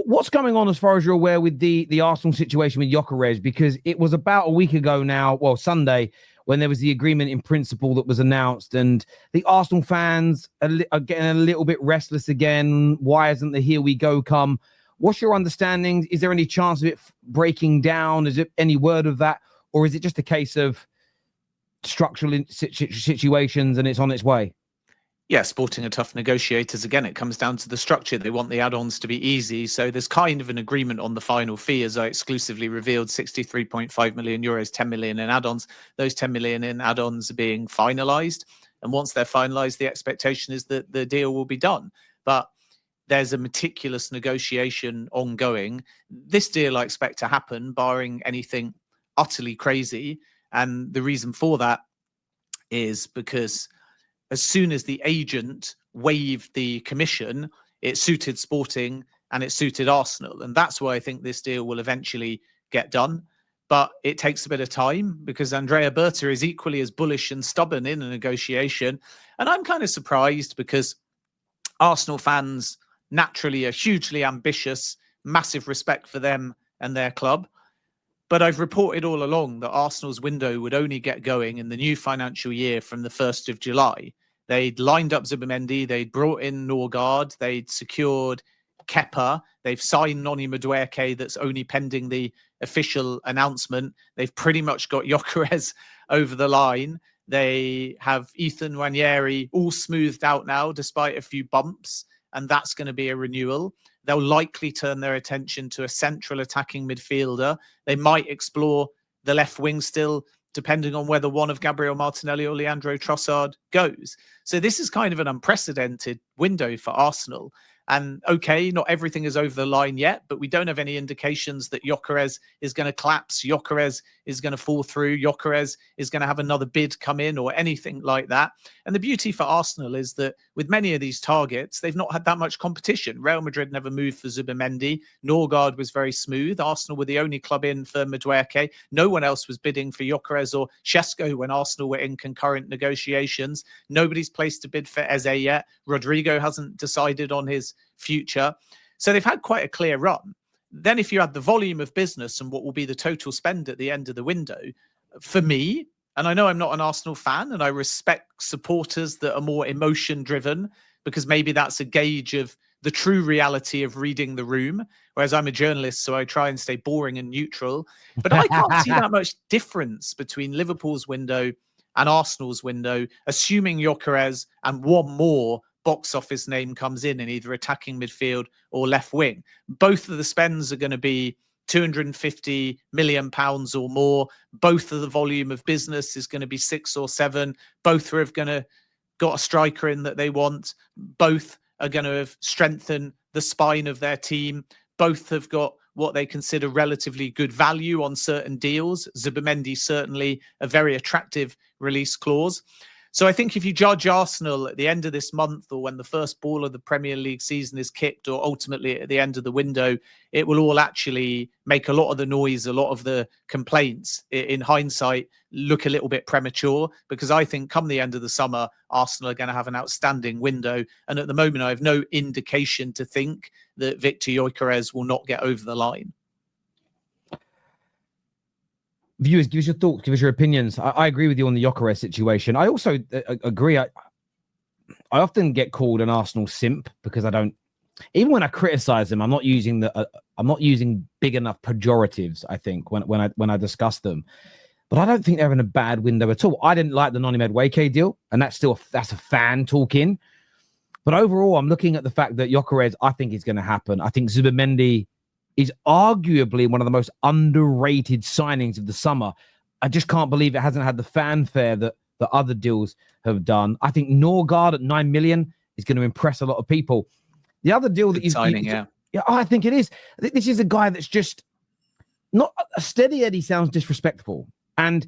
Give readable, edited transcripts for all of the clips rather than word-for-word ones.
What's going on as far as you're aware with the Arsenal situation with Gyokeres? Because it was about a week ago now, well, Sunday, when there was the agreement in principle that was announced, and the Arsenal fans are getting a little bit restless again. Why isn't the here we go come? What's your understanding? Is there any chance of it breaking down? Is it any word of that? Or is it just a case of structural situations and it's on its way? Yeah, Sporting are tough negotiators. Again, it comes down to the structure. They want the add-ons to be easy. So there's kind of an agreement on the final fee, as I exclusively revealed, 63.5 million euros, 10 million in add-ons. Those 10 million in add-ons are being finalised. And once they're finalised, the expectation is that the deal will be done. But there's a meticulous negotiation ongoing. This deal I expect to happen, barring anything utterly crazy. And the reason for that is because as soon as the agent waived the commission, it suited Sporting and it suited Arsenal. And that's why I think this deal will eventually get done. But it takes a bit of time because Andrea Berta is equally as bullish and stubborn in a negotiation. And I'm kind of surprised because Arsenal fans naturally are hugely ambitious, massive respect for them and their club. But I've reported all along that Arsenal's window would only get going in the new financial year from the 1st of July. They'd lined up Zubimendi, they'd brought in Norgard, they'd secured Kepa, they've signed Noni Madueke that's only pending the official announcement. They've pretty much got Gyokeres over the line. They have Ethan Nwaneri all smoothed out now, despite a few bumps, and that's going to be a renewal. They'll likely turn their attention to a central attacking midfielder. They might explore the left wing still, depending on whether one of Gabriel Martinelli or Leandro Trossard goes. So this is kind of an unprecedented window for Arsenal. And okay, not everything is over the line yet, but we don't have any indications that Gyokeres is going to collapse, Gyokeres is going to fall through, Gyokeres is going to have another bid come in or anything like that. And the beauty for Arsenal is that with many of these targets, they've not had that much competition. Real Madrid never moved for Zubimendi. Norgard was very smooth. Arsenal were the only club in for Madueke. No one else was bidding for Gyokeres or Šeško when Arsenal were in concurrent negotiations. Nobody's placed a bid for Eze yet. Rodrigo hasn't decided on his future. So they've had quite a clear run. Then if you add the volume of business and what will be the total spend at the end of the window, for me, and I know I'm not an Arsenal fan and I respect supporters that are more emotion driven because maybe that's a gauge of the true reality of reading the room, whereas I'm a journalist, so I try and stay boring and neutral. But I can't see that much difference between Liverpool's window and Arsenal's window, assuming Gyokeres and one more box office name comes in either attacking midfield or left wing. Both of the spends are going to be £250 million or more. Both of the volume of business is going to be 6 or 7. Both are going to got a striker in that they want. Both are going to have strengthened the spine of their team. Both have got what they consider relatively good value on certain deals. Zubimendi certainly a very attractive release clause. So I think if you judge Arsenal at the end of this month or when the first ball of the Premier League season is kicked or ultimately at the end of the window, it will all actually make a lot of the noise, a lot of the complaints in hindsight look a little bit premature because I think come the end of the summer, Arsenal are going to have an outstanding window. And at the moment, I have no indication to think that Viktor Gyökeres will not get over the line. Viewers, give us your thoughts, give us your opinions. I agree with you on the Gyokeres situation. I also agree. I often get called an Arsenal simp because I don't. Even when I criticize them, I'm not using big enough pejoratives. I think when I discuss them, but I don't think they're in a bad window at all. I didn't like the Noni Madueke deal, and that's a fan talking. But overall, I'm looking at the fact that Gyokeres, I think is going to happen. I think Zubimendi is arguably one of the most underrated signings of the summer. I just can't believe it hasn't had the fanfare that the other deals have done. I think Norgard at 9 million is going to impress a lot of people. The other deal that yeah, I think it is. This is a guy that's just not a steady Eddie. Sounds disrespectful, and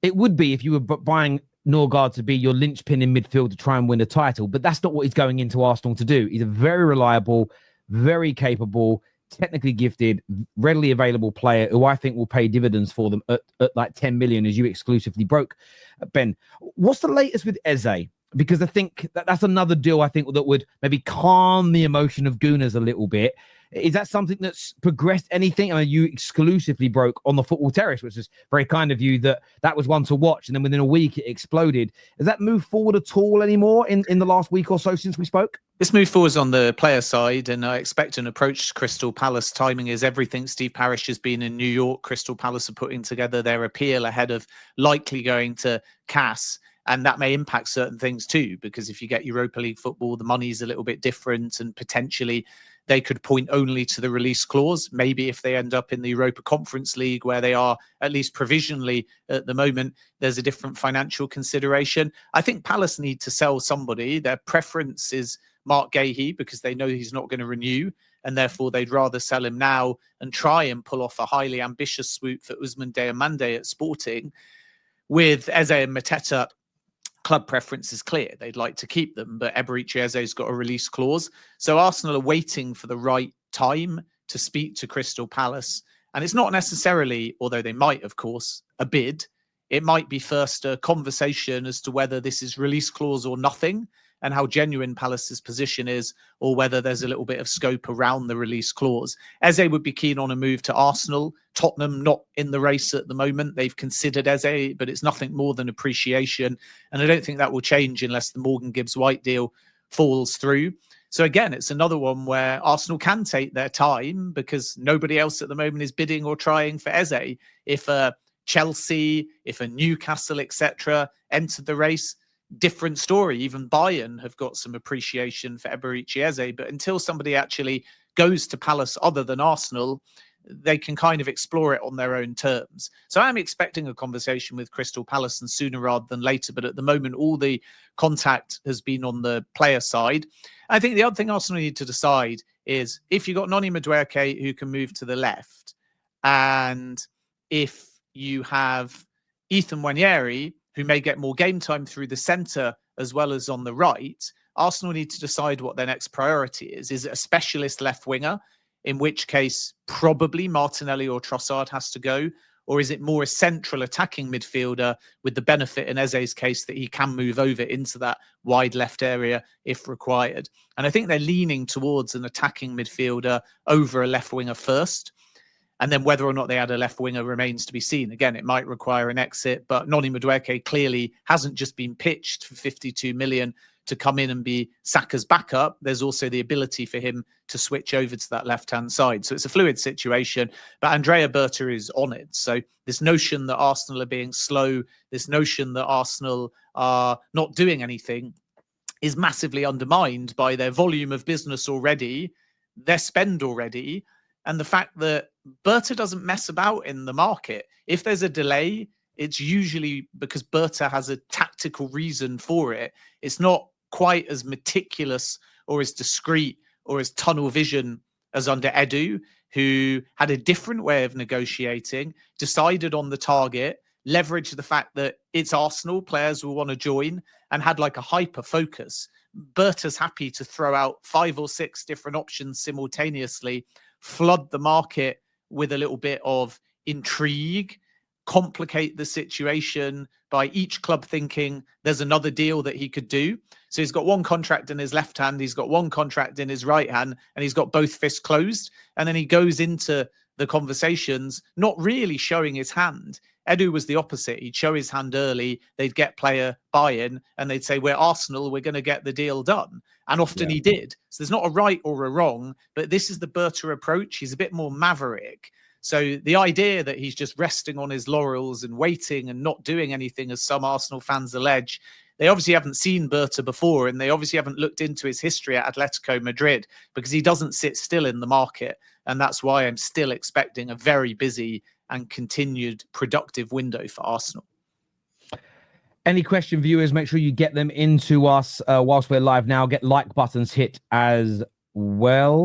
it would be if you were buying Norgard to be your linchpin in midfield to try and win a title. But that's not what he's going into Arsenal to do. He's a very reliable, very capable, technically gifted, readily available player who I think will pay dividends for them at like 10 million, as you exclusively broke. Ben, what's the latest with Eze? Because I think that's another deal I think that would maybe calm the emotion of Gooners a little bit. Is that something that's progressed anything? I mean, you exclusively broke on the Football Terrace, which is very kind of you. That was one to watch, and then within a week it exploded. Has that moved forward at all anymore in the last week or so since we spoke? This move forward on the player side, and I expect an approach to Crystal Palace. Timing is everything. Steve Parish has been in New York. Crystal Palace are putting together their appeal ahead of likely going to CAS. And that may impact certain things too, because if you get Europa League football, the money's a little bit different, and potentially they could point only to the release clause. Maybe if they end up in the Europa Conference League, where they are at least provisionally at the moment, there's a different financial consideration. I think Palace need to sell somebody. Their preference is Mark Gahey, because they know he's not going to renew, and therefore they'd rather sell him now and try and pull off a highly ambitious swoop for Ousmane Diomande at Sporting. With Eze and Mateta, club preference is clear. They'd like to keep them, but Eberechi Eze's got a release clause. So Arsenal are waiting for the right time to speak to Crystal Palace. And it's not necessarily, although they might, of course, a bid. It might be first a conversation as to whether this is release clause or nothing, and how genuine Palace's position is, or whether there's a little bit of scope around the release clause. Eze would be keen on a move to Arsenal. Tottenham not in the race at the moment. They've considered Eze, but it's nothing more than appreciation. And I don't think that will change unless the Morgan Gibbs-White deal falls through. So again, it's another one where Arsenal can take their time, because nobody else at the moment is bidding or trying for Eze. If a Chelsea, if a Newcastle, etc., entered the race, different story. Even Bayern have got some appreciation for Eberechi Eze, but until somebody actually goes to Palace other than Arsenal, they can kind of explore it on their own terms. So I'm expecting a conversation with Crystal Palace, and sooner rather than later, but at the moment all the contact has been on the player side. I think the other thing Arsenal need to decide is, if you've got Noni Madueke who can move to the left, and if you have Ethan Nwaneri who may get more game time through the centre as well as on the right, Arsenal need to decide what their next priority is. Is it a specialist left winger, in which case probably Martinelli or Trossard has to go? Or is it more a central attacking midfielder, with the benefit in Eze's case that he can move over into that wide left area if required? And I think they're leaning towards an attacking midfielder over a left winger first. And then whether or not they add a left winger remains to be seen. Again, it might require an exit, but Noni Madueke clearly hasn't just been pitched for 52 million to come in and be Saka's backup. There's also the ability for him to switch over to that left-hand side. So it's a fluid situation, but Andrea Berta is on it. So this notion that Arsenal are being slow, this notion that Arsenal are not doing anything, is massively undermined by their volume of business already, their spend already, and the fact that Berta doesn't mess about in the market. If there's a delay, it's usually because Berta has a tactical reason for it. It's not quite as meticulous or as discreet or as tunnel vision as under Edu, who had a different way of negotiating, decided on the target, leveraged the fact that it's Arsenal, players will want to join, and had like a hyper focus. Berta's happy to throw out 5 or 6 different options simultaneously, flood the market with a little bit of intrigue, complicate the situation by each club thinking there's another deal that he could do. So he's got one contract in his left hand, he's got one contract in his right hand, and he's got both fists closed. And then he goes into the conversations not really showing his hand. Edu was the opposite. He'd show his hand early, they'd get player buy-in, and they'd say, we're Arsenal, we're going to get the deal done. And often he did. So there's not a right or a wrong, but this is the Berta approach. He's a bit more maverick. So the idea that he's just resting on his laurels and waiting and not doing anything, as some Arsenal fans allege, they obviously haven't seen Berta before, and they obviously haven't looked into his history at Atletico Madrid, because he doesn't sit still in the market. And that's why I'm still expecting a very busy and continued productive window for Arsenal. Any question, viewers, make sure you get them into us whilst we're live now. Get like buttons hit as well.